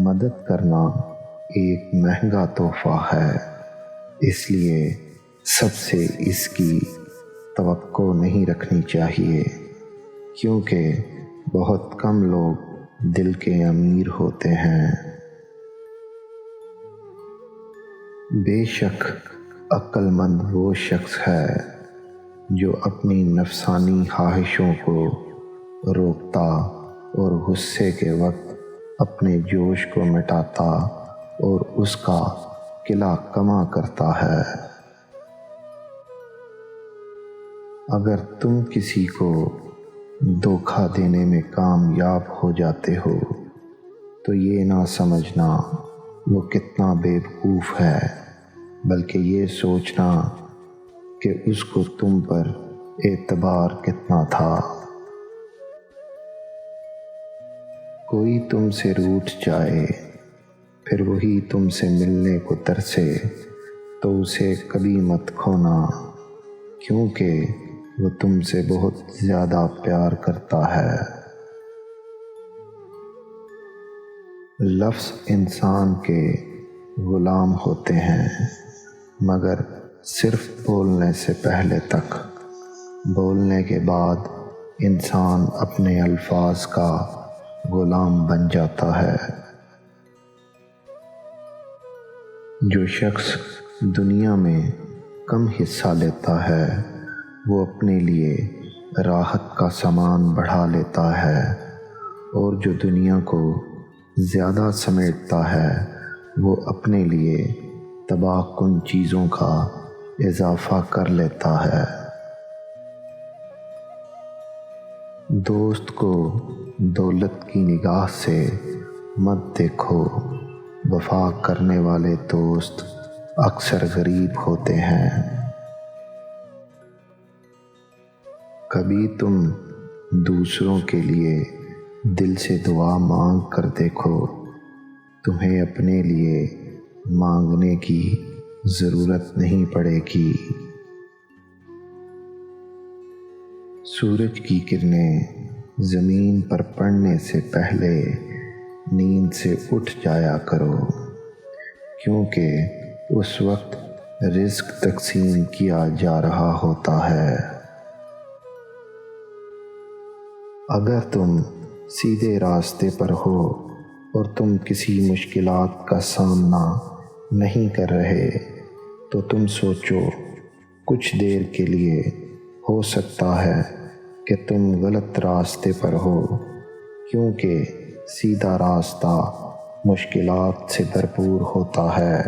مدد کرنا ایک مہنگا تحفہ ہے، اس لیے سب سے اس کی توقع نہیں رکھنی چاہیے، کیونکہ بہت کم لوگ دل کے امیر ہوتے ہیں۔ بے شک عقل مند وہ شخص ہے جو اپنی نفسانی خواہشوں کو روکتا اور غصے کے وقت اپنے جوش کو مٹاتا اور اس کا قلع کما کرتا ہے۔ اگر تم کسی کو دھوکہ دینے میں کامیاب ہو جاتے ہو تو یہ نہ سمجھنا وہ کتنا بے وقوف ہے، بلکہ یہ سوچنا کہ اس کو تم پر اعتبار کتنا تھا۔ کوئی تم سے روٹھ جائے پھر وہی تم سے ملنے کو ترسے تو اسے کبھی مت کھونا، کیونکہ وہ تم سے بہت زیادہ پیار کرتا ہے۔ لفظ انسان کے غلام ہوتے ہیں، مگر صرف بولنے سے پہلے تک۔ بولنے کے بعد انسان اپنے الفاظ کا غلام بن جاتا ہے۔ جو شخص دنیا میں کم حصہ لیتا ہے وہ اپنے لیے راحت کا سامان بڑھا لیتا ہے، اور جو دنیا کو زیادہ سمیٹتا ہے وہ اپنے لیے تباہ کن چیزوں کا اضافہ کر لیتا ہے۔ دوست کو دولت کی نگاہ سے مت دیکھو، وفا کرنے والے دوست اکثر غریب ہوتے ہیں۔ کبھی تم دوسروں کے لیے دل سے دعا مانگ کر دیکھو، تمہیں اپنے لیے مانگنے کی ضرورت نہیں پڑے گی۔ سورج کی کرنیں زمین پر پڑنے سے پہلے نیند سے اٹھ جایا کرو، کیونکہ اس وقت رزق تقسیم کیا جا رہا ہوتا ہے۔ اگر تم سیدھے راستے پر ہو اور تم کسی مشکلات کا سامنا نہیں کر رہے تو تم سوچو، کچھ دیر کے لیے ہو سکتا ہے کہ تم غلط راستے پر ہو، کیونکہ سیدھا راستہ مشکلات سے بھرپور ہوتا ہے۔